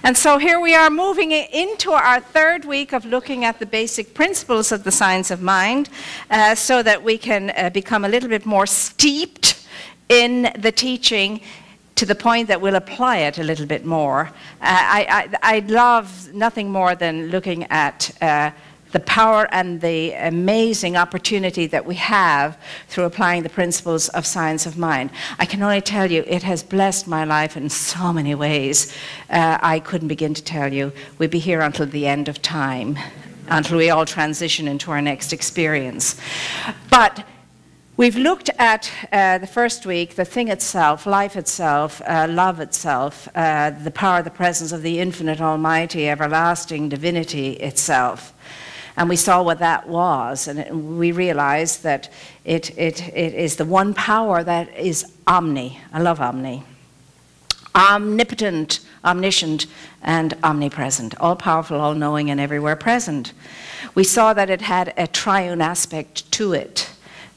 And so here we are moving into our third week of looking at the basic principles of the science of mind so that we can become a little bit more steeped in the teaching to the point that we'll apply it a little bit more. I love nothing more than looking at the power and the amazing opportunity that we have through applying the principles of science of mind. I can only tell you, it has blessed my life in so many ways. I couldn't begin to tell you. We'd be here until the end of time, until we all transition into our next experience. But we've looked at the first week, the thing itself, life itself, love itself, the power, the presence of the infinite, almighty, everlasting divinity itself. And we saw what that was, and we realized that it is the one power that is omni. I love omni. Omnipotent, omniscient, and omnipresent. All-powerful, all-knowing, and everywhere present. We saw that it had a triune aspect to it.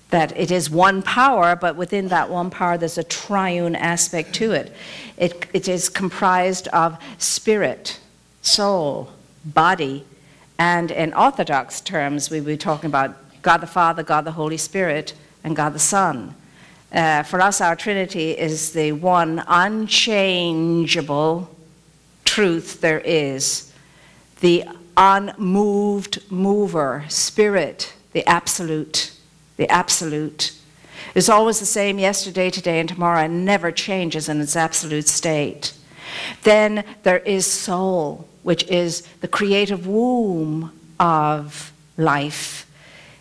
That it is one power, but within that one power there's a triune aspect to it. It is comprised of spirit, soul, body, and in orthodox terms, we were talking about God the Father, God the Holy Spirit, and God the Son. For us, our Trinity is the one unchangeable truth there is. The unmoved mover, Spirit, the absolute. The absolute. Is always the same yesterday, today, and tomorrow, and never changes in its absolute state. Then there is soul, which is the creative womb of life.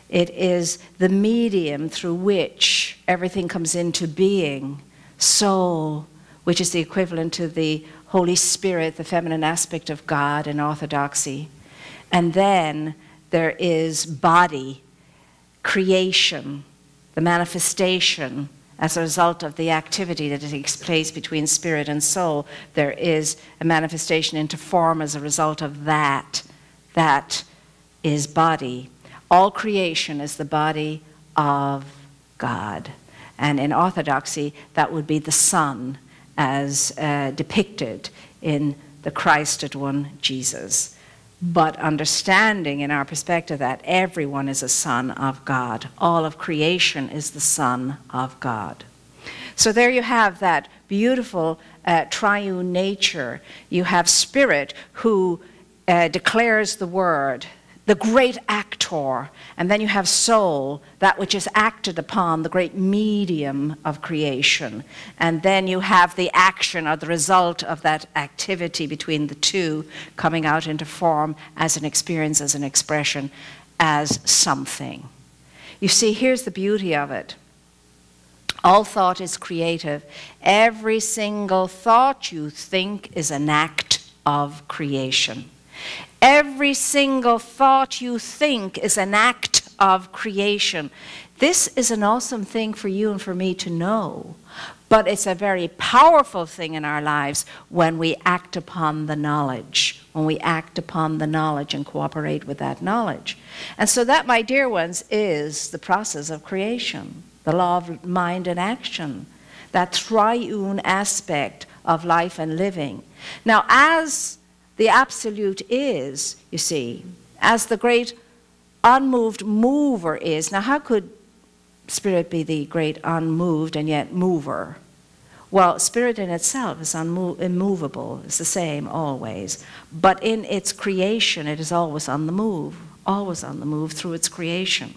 It is the medium through which everything comes into being. Soul, which is the equivalent to the Holy Spirit, the feminine aspect of God in orthodoxy. And then there is body, creation, the manifestation. As a result of the activity that takes place between spirit and soul, there is a manifestation into form as a result of that. That is body. All creation is the body of God. And in orthodoxy, that would be the Son as depicted in the Christed one, Jesus. But understanding in our perspective that everyone is a son of God. All of creation is the son of God. So there you have that beautiful triune nature. You have spirit who declares the word, the great actor. And then you have soul, that which is acted upon, the great medium of creation. And then you have the action or the result of that activity between the two coming out into form as an experience, as an expression, as something. You see, here's the beauty of it. All thought is creative. Every single thought you think is an act of creation. Every single thought you think is an act of creation. This is an awesome thing for you and for me to know, but it's a very powerful thing in our lives when we act upon the knowledge, when we act upon the knowledge and cooperate with that knowledge. And so that, my dear ones, is the process of creation, the law of mind and action, that triune aspect of life and living. Now, as the absolute is, you see, as the great unmoved mover is. Now, how could spirit be the great unmoved and yet mover? Well, spirit in itself is immovable. It's the same always. But in its creation, it is always on the move through its creation.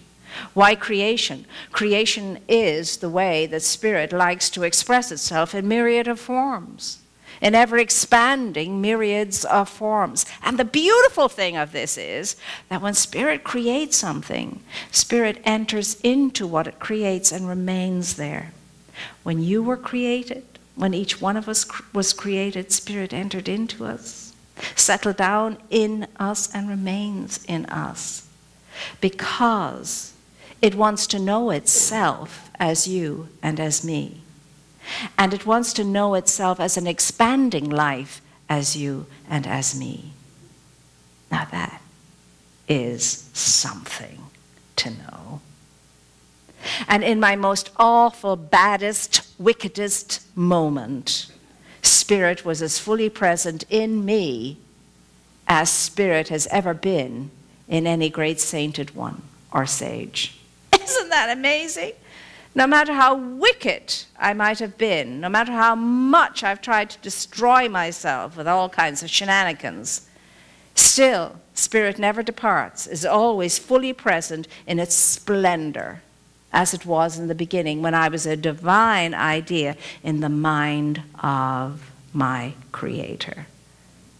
Why creation? Creation is the way that spirit likes to express itself in myriad of forms. In ever-expanding myriads of forms. And the beautiful thing of this is that when spirit creates something, spirit enters into what it creates and remains there. When you were created, when each one of us was created, spirit entered into us, settled down in us, and remains in us. Because it wants to know itself as you and as me. And it wants to know itself as an expanding life as you and as me. Now that is something to know. And in my most awful, baddest, wickedest moment, Spirit was as fully present in me as Spirit has ever been in any great sainted one or sage. Isn't that amazing? No matter how wicked I might have been, no matter how much I've tried to destroy myself with all kinds of shenanigans, still, Spirit never departs, is always fully present in its splendor, as it was in the beginning when I was a divine idea in the mind of my Creator.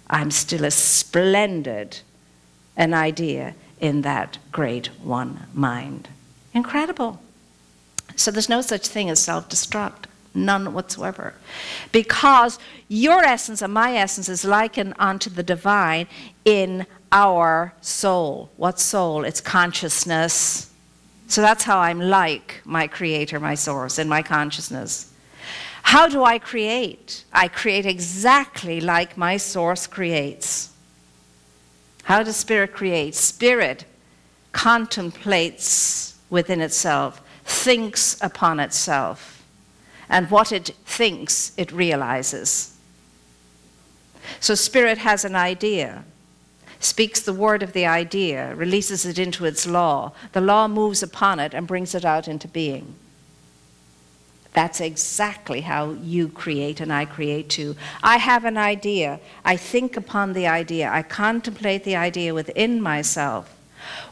I'm still as splendid an idea in that great one mind. Incredible. So there's no such thing as self-destruct, none whatsoever. Because your essence and my essence is likened unto the divine in our soul. What soul? It's consciousness. So that's how I'm like my Creator, my source, in my consciousness. How do I create? I create exactly like my source creates. How does Spirit create? Spirit contemplates within itself, thinks upon itself, and what it thinks, it realizes. So Spirit has an idea, speaks the word of the idea, releases it into its law. The law moves upon it and brings it out into being. That's exactly how you create and I create too. I have an idea. I think upon the idea. I contemplate the idea within myself.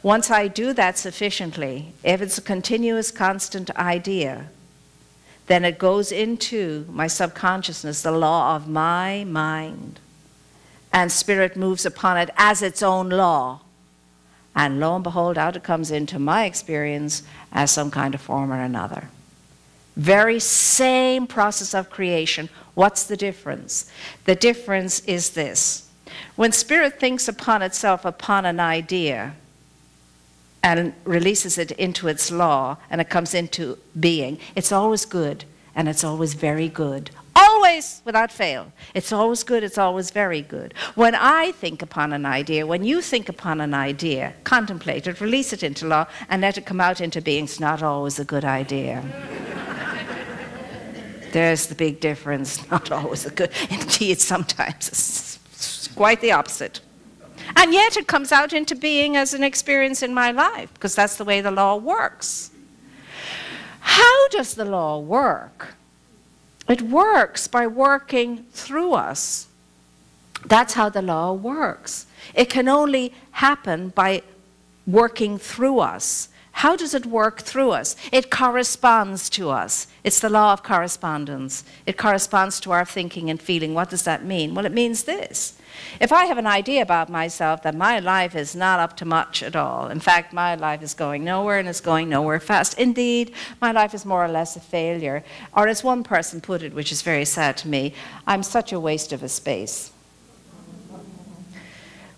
Once I do that sufficiently, if it's a continuous, constant idea, then it goes into my subconsciousness, the law of my mind. And Spirit moves upon it as its own law. And lo and behold, out it comes into my experience as some kind of form or another. Very same process of creation. What's the difference? The difference is this. When Spirit thinks upon itself, upon an idea, and releases it into its law, and it comes into being, it's always good, and it's always very good. Always, without fail. It's always good, it's always very good. When I think upon an idea, when you think upon an idea, contemplate it, release it into law, and let it come out into being, it's not always a good idea. There's the big difference, not always a good, indeed sometimes it's quite the opposite. And yet it comes out into being as an experience in my life, because that's the way the law works. How does the law work? It works by working through us. That's how the law works. It can only happen by working through us. How does it work through us? It corresponds to us. It's the law of correspondence. It corresponds to our thinking and feeling. What does that mean? Well, it means this. If I have an idea about myself that my life is not up to much at all, in fact, my life is going nowhere and it's going nowhere fast. Indeed, my life is more or less a failure. Or as one person put it, which is very sad to me, I'm such a waste of a space.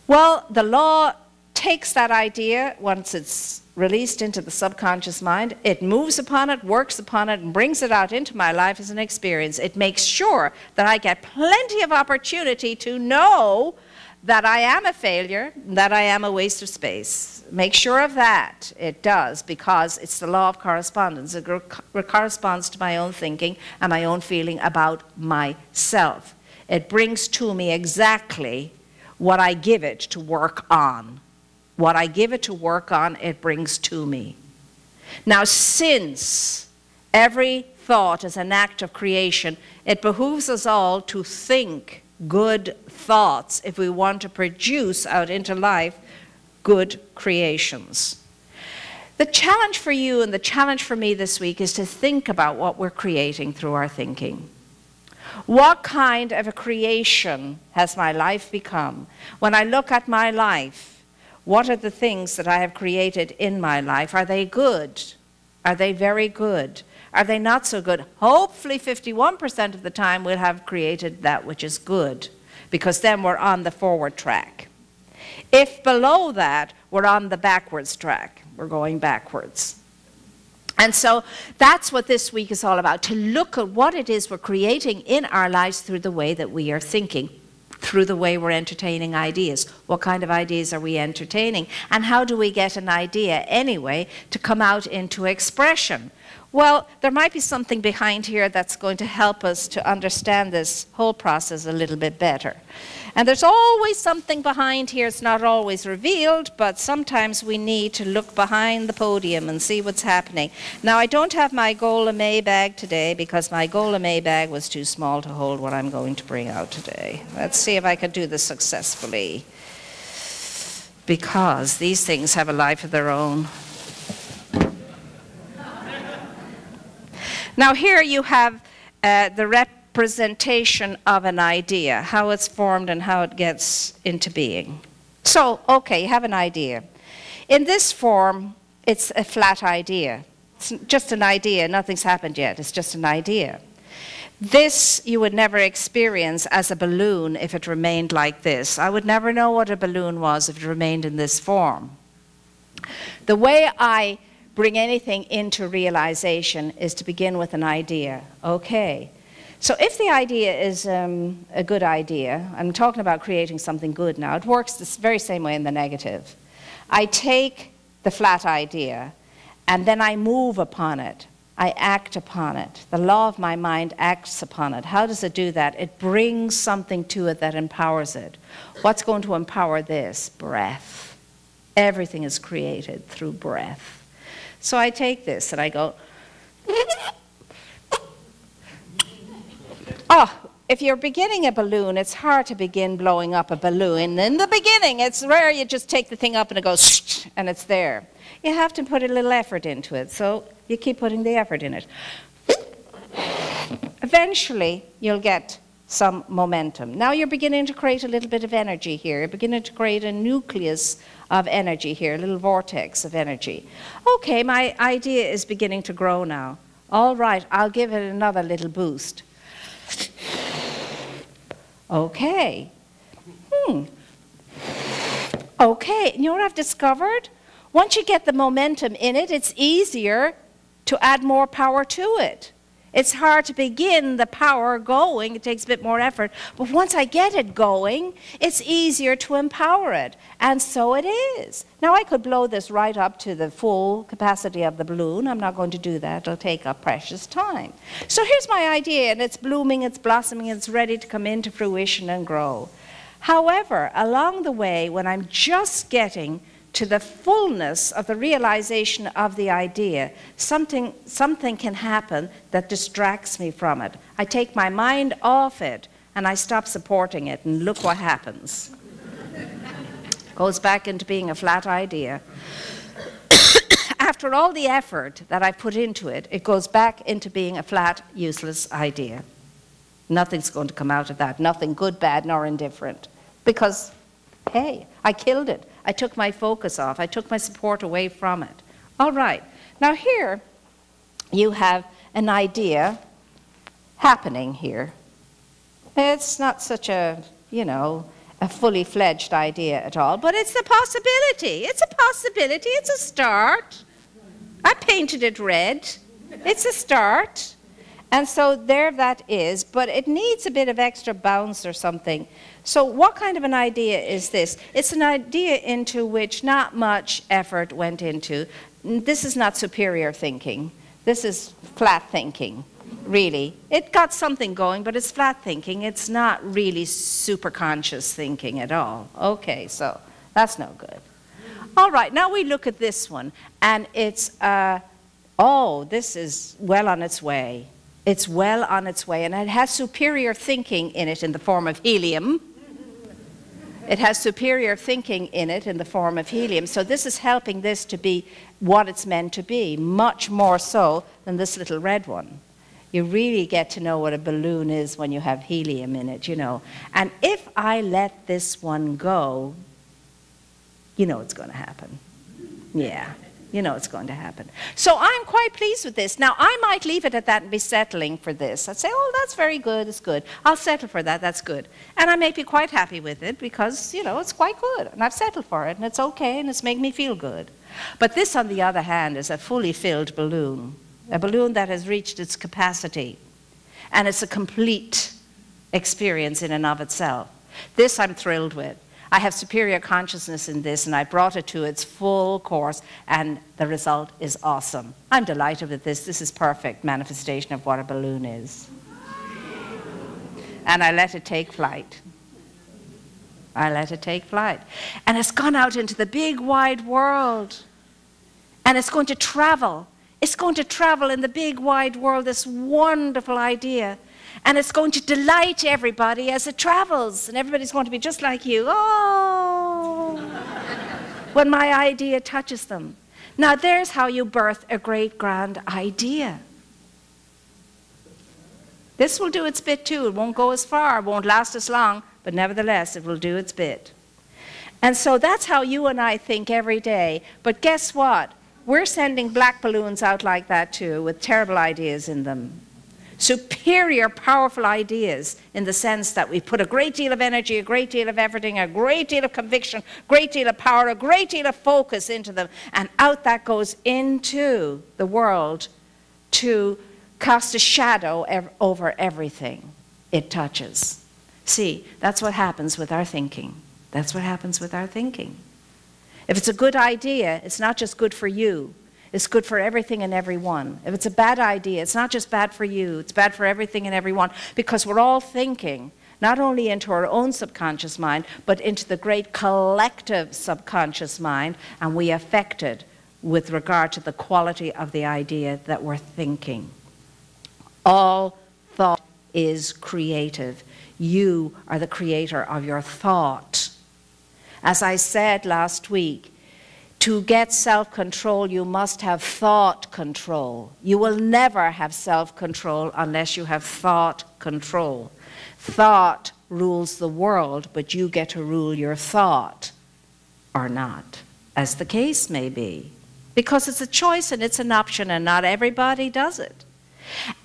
Well, the law takes that idea once it's released into the subconscious mind, it moves upon it, works upon it, and brings it out into my life as an experience. It makes sure that I get plenty of opportunity to know that I am a failure, that I am a waste of space. Make sure of that. It does, because it's the law of correspondence. It corresponds to my own thinking and my own feeling about myself. It brings to me exactly what I give it to work on. What I give it to work on, it brings to me. Now, since every thought is an act of creation, it behooves us all to think good thoughts if we want to produce out into life good creations. The challenge for you and the challenge for me this week is to think about what we're creating through our thinking. What kind of a creation has my life become? When I look at my life, what are the things that I have created in my life? Are they good? Are they very good? Are they not so good? Hopefully 51% of the time we'll have created that which is good, because then we're on the forward track. If below that, we're on the backwards track. We're going backwards. And so that's what this week is all about, to look at what it is we're creating in our lives through the way that we are thinking, through the way we're entertaining ideas. What kind of ideas are we entertaining? And how do we get an idea anyway to come out into expression? Well, there might be something behind here that's going to help us to understand this whole process a little bit better. And there's always something behind here. It's not always revealed, but sometimes we need to look behind the podium and see what's happening. Now, I don't have my Gola May bag today because my Gola May bag was too small to hold what I'm going to bring out today. Let's see if I can do this successfully, because these things have a life of their own. Now, here you have the representation of an idea, how it's formed and how it gets into being. So, okay, you have an idea. In this form, it's a flat idea. It's just an idea. Nothing's happened yet. It's just an idea. This you would never experience as a balloon if it remained like this. I would never know what a balloon was if it remained in this form. The way I bring anything into realization is to begin with an idea. Okay. So if the idea is a good idea, I'm talking about creating something good now, it works the very same way in the negative. I take the flat idea and then I move upon it. I act upon it. The law of my mind acts upon it. How does it do that? It brings something to it that empowers it. What's going to empower this? Breath. Everything is created through breath. So I take this and I go, oh, if you're beginning a balloon, it's hard to begin blowing up a balloon. In the beginning, it's rare you just take the thing up and it goes, and it's there. You have to put a little effort into it, so you keep putting the effort in it. Eventually, you'll get some momentum. Now you're beginning to create a little bit of energy here. You're beginning to create a nucleus of energy here, a little vortex of energy. Okay, my idea is beginning to grow now. All right, I'll give it another little boost. Okay. Okay, you know what I've discovered? Once you get the momentum in it, it's easier to add more power to it. It's hard to begin the power going. It takes a bit more effort. But once I get it going, it's easier to empower it. And so it is. Now, I could blow this right up to the full capacity of the balloon. I'm not going to do that. It'll take up precious time. So here's my idea, and it's blooming, it's blossoming, it's ready to come into fruition and grow. However, along the way, when I'm just getting to the fullness of the realization of the idea, something can happen that distracts me from it. I take my mind off it and I stop supporting it, and look what happens. Goes back into being a flat idea. After all the effort that I put into it, it goes back into being a flat, useless idea. Nothing's going to come out of that, nothing good, bad, nor indifferent. Because, hey, I killed it. I took my focus off. I took my support away from it. All right. Now here you have an idea happening here. It's not such a, a fully fledged idea at all, but it's a possibility. It's a possibility. It's a start. I painted it red. It's a start. And so there that is, but it needs a bit of extra bounce or something. So what kind of an idea is this? It's an idea into which not much effort went into. This is not superior thinking. This is flat thinking, really. It got something going, but it's flat thinking. It's not really super conscious thinking at all. Okay, so that's no good. All right, now we look at this one, and it's, oh, this is well on its way. It's well on its way, and it has superior thinking in it in the form of helium. It has superior thinking in it in the form of helium. So this is helping this to be what it's meant to be, much more so than this little red one. You really get to know what a balloon is when you have helium in it, And if I let this one go, it's going to happen. Yeah. It's going to happen. So I'm quite pleased with this. Now, I might leave it at that and be settling for this. I'd say, oh, that's very good, it's good. I'll settle for that, that's good. And I may be quite happy with it because, it's quite good. And I've settled for it, and it's okay, and it's making me feel good. But this, on the other hand, is a fully filled balloon. A balloon that has reached its capacity. And it's a complete experience in and of itself. This I'm thrilled with. I have superior consciousness in this, and I brought it to its full course, and the result is awesome. I'm delighted with this. This is perfect manifestation of what a balloon is. And I let it take flight. I let it take flight. And it's gone out into the big wide world. And it's going to travel. It's going to travel in the big wide world, this wonderful idea. And it's going to delight everybody as it travels. And everybody's going to be just like you. Oh! When my idea touches them. Now there's how you birth a great grand idea. This will do its bit too. It won't go as far, it won't last as long, but nevertheless, it will do its bit. And so that's how you and I think every day. But guess what? We're sending black balloons out like that too, with terrible ideas in them. Superior, powerful ideas in the sense that we put a great deal of energy, a great deal of everything, a great deal of conviction, a great deal of power, a great deal of focus into them, and out that goes into the world to cast a shadow over everything it touches. See, that's what happens with our thinking. That's what happens with our thinking. If it's a good idea, it's not just good for you. It's good for everything and everyone. If it's a bad idea, it's not just bad for you. It's bad for everything and everyone, because we're all thinking not only into our own subconscious mind, but into the great collective subconscious mind, and we affect it with regard to the quality of the idea that we're thinking. All thought is creative. You are the creator of your thought. As I said last week, to get self-control, you must have thought control. You will never have self-control unless you have thought control. Thought rules the world, but you get to rule your thought, or not, as the case may be. Because it's a choice and it's an option, and not everybody does it.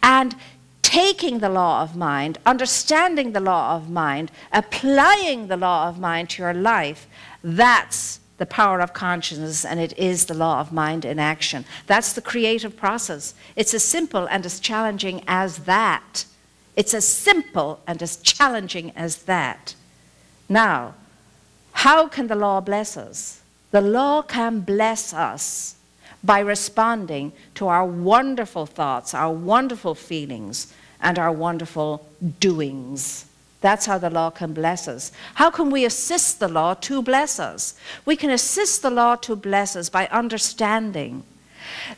And taking the law of mind, understanding the law of mind, applying the law of mind to your life, that's the power of consciousness, and it is the law of mind in action. That's the creative process. It's as simple and as challenging as that. It's as simple and as challenging as that. Now, how can the law bless us? The law can bless us by responding to our wonderful thoughts, our wonderful feelings, and our wonderful doings. That's how the law can bless us. How can we assist the law to bless us? We can assist the law to bless us by understanding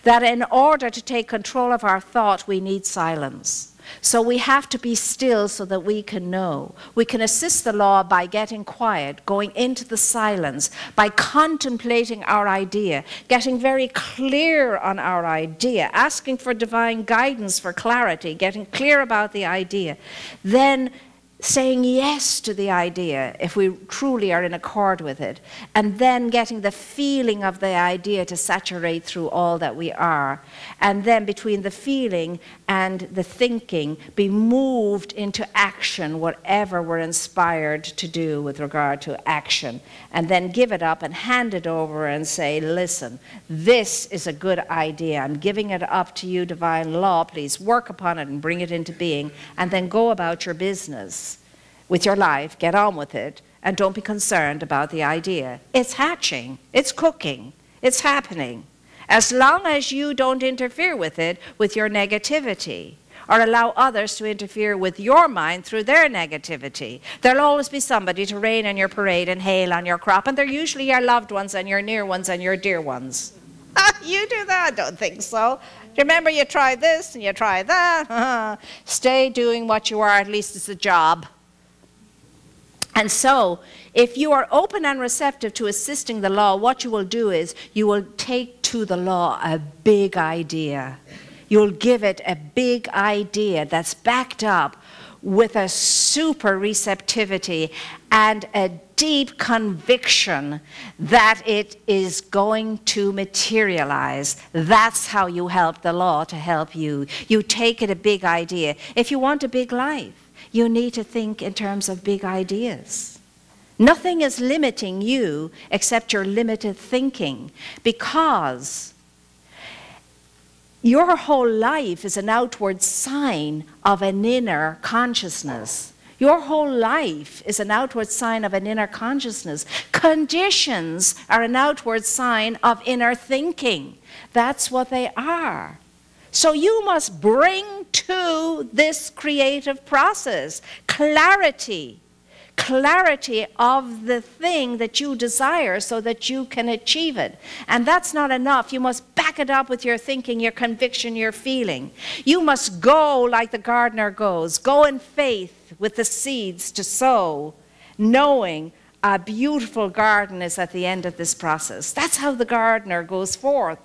that in order to take control of our thought, we need silence. So we have to be still so that we can know. We can assist the law by getting quiet, going into the silence, by contemplating our idea, getting very clear on our idea, asking for divine guidance for clarity, getting clear about the idea, then saying yes to the idea if we truly are in accord with it, and then getting the feeling of the idea to saturate through all that we are, and then between the feeling and the thinking be moved into action, whatever we're inspired to do with regard to action, and then give it up and hand it over and say, listen, this is a good idea, I'm giving it up to you, divine law, please work upon it and bring it into being, and then go about your business with your life, get on with it, and don't be concerned about the idea. It's hatching, it's cooking, it's happening. As long as you don't interfere with it with your negativity, or allow others to interfere with your mind through their negativity, there'll always be somebody to rain on your parade and hail on your crop, and they're usually your loved ones and your near ones and your dear ones. You do that? I don't think so. Remember, you try this and you try that. Stay doing what you are, at least it's a job. And so, if you are open and receptive to assisting the law, what you will do is you will take to the law a big idea. You'll give it a big idea that's backed up with a super receptivity and a deep conviction that it is going to materialize. That's how you help the law to help you. You take it a big idea. If you want a big life, you need to think in terms of big ideas. Nothing is limiting you except your limited thinking, because your whole life is an outward sign of an inner consciousness. Your whole life is an outward sign of an inner consciousness. Conditions are an outward sign of inner thinking. That's what they are. So you must bring to this creative process clarity. Clarity of the thing that you desire so that you can achieve it. And that's not enough. You must back it up with your thinking, your conviction, your feeling. You must go like the gardener goes. Go in faith with the seeds to sow, knowing a beautiful garden is at the end of this process. That's how the gardener goes forth.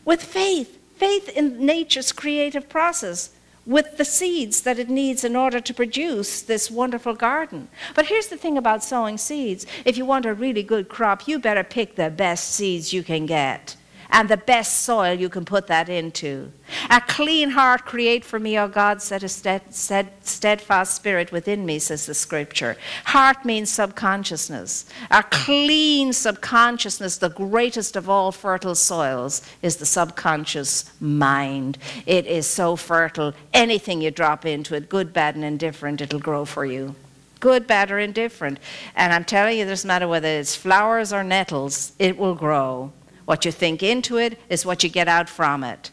With faith. Faith in nature's creative process, with the seeds that it needs in order to produce this wonderful garden. But here's the thing about sowing seeds. If you want a really good crop, you better pick the best seeds you can get and the best soil you can put that into. A clean heart create for me, O God, set a steadfast spirit within me, says the scripture. Heart means subconsciousness. A clean subconsciousness, the greatest of all fertile soils, is the subconscious mind. It is so fertile. Anything you drop into it, good, bad, and indifferent, it'll grow for you. Good, bad, or indifferent. And I'm telling you, it doesn't matter whether it's flowers or nettles, it will grow. What you think into it is what you get out from it,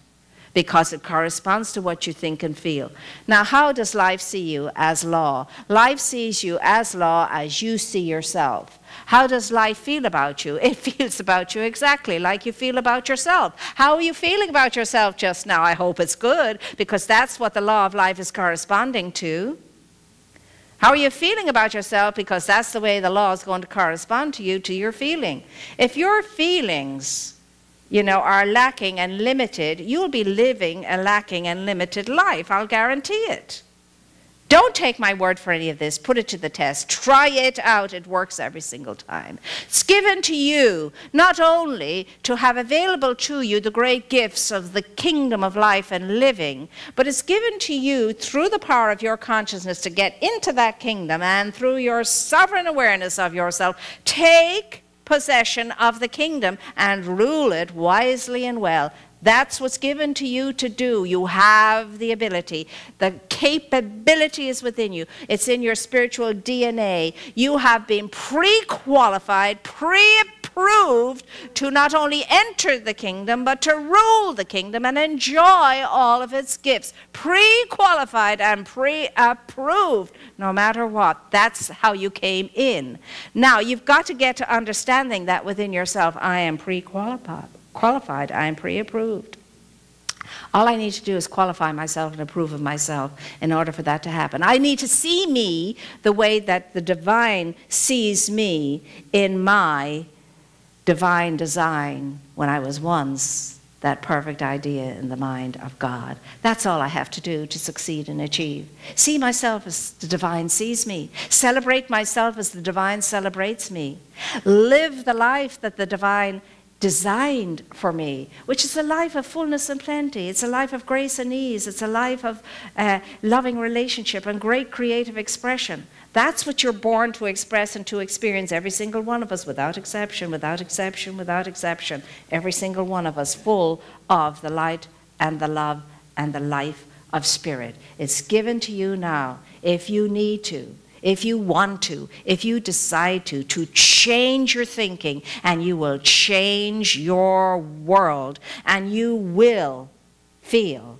because it corresponds to what you think and feel. Now, how does life see you as law? Life sees you as law as you see yourself. How does life feel about you? It feels about you exactly like you feel about yourself. How are you feeling about yourself just now? I hope it's good, because that's what the law of life is corresponding to. How are you feeling about yourself? Because that's the way the law is going to correspond to you, to your feeling. If your feelings, are lacking and limited, you'll be living a lacking and limited life. I'll guarantee it. Don't take my word for any of this. Put it to the test. Try it out. It works every single time. It's given to you not only to have available to you the great gifts of the kingdom of life and living, but it's given to you through the power of your consciousness to get into that kingdom, and through your sovereign awareness of yourself, take possession of the kingdom and rule it wisely and well. That's what's given to you to do. You have the ability. The capability is within you. It's in your spiritual DNA. You have been pre-qualified, pre-approved to not only enter the kingdom, but to rule the kingdom and enjoy all of its gifts. Pre-qualified and pre-approved, no matter what. That's how you came in. Now, you've got to get to understanding that within yourself. I am pre-qualified. I am pre-approved. All I need to do is qualify myself and approve of myself in order for that to happen. I need to see me the way that the divine sees me in my divine design when I was once that perfect idea in the mind of God. That's all I have to do to succeed and achieve. See myself as the divine sees me. Celebrate myself as the divine celebrates me. Live the life that the divine designed for me, which is a life of fullness and plenty. It's a life of grace and ease. It's a life of loving relationship and great creative expression. That's what you're born to express and to experience, every single one of us, without exception, without exception, without exception. Every single one of us full of the light and the love and the life of spirit. It's given to you now, if you need to, if you want to, if you decide to change your thinking, and you will change your world, and you will feel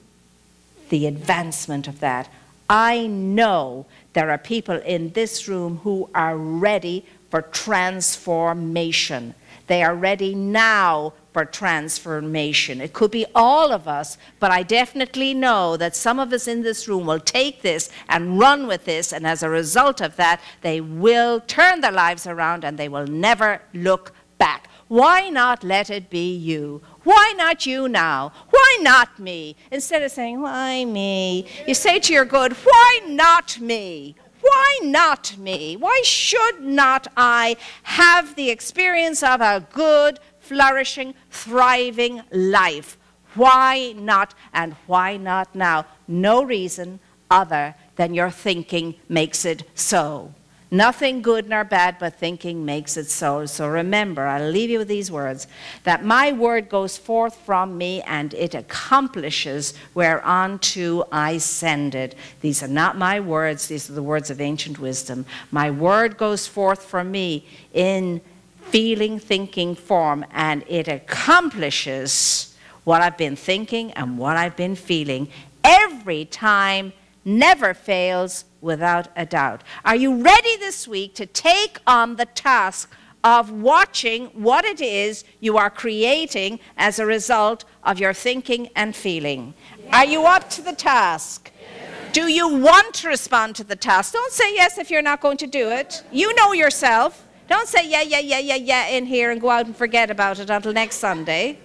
the advancement of that. I know there are people in this room who are ready for transformation. They are ready now for transformation. It could be all of us, but I definitely know that some of us in this room will take this and run with this, and as a result of that, they will turn their lives around and they will never look back. Why not let it be you? Why not you now? Why not me? Instead of saying, why me? You say to your good, why not me? Why not me? Why should not I have the experience of a good, flourishing, thriving life? Why not, and why not now? No reason other than your thinking makes it so. Nothing good nor bad, but thinking makes it so. So remember, I'll leave you with these words, that my word goes forth from me, and it accomplishes whereunto I send it. These are not my words, these are the words of ancient wisdom. My word goes forth from me in feeling, thinking form, and it accomplishes what I've been thinking and what I've been feeling every time, never fails, without a doubt. Are you ready this week to take on the task of watching what it is you are creating as a result of your thinking and feeling? Yes. Are you up to the task? Yes. Do you want to respond to the task? Don't say yes if you're not going to do it. You know yourself. Don't say yeah in here and go out and forget about it until next Sunday.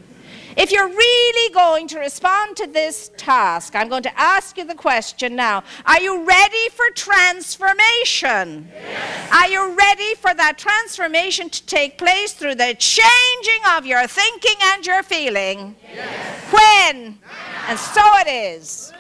If you're really going to respond to this task, I'm going to ask you the question now. Are you ready for transformation? Yes. Are you ready for that transformation to take place through the changing of your thinking and your feeling? Yes. When? Now. And so it is.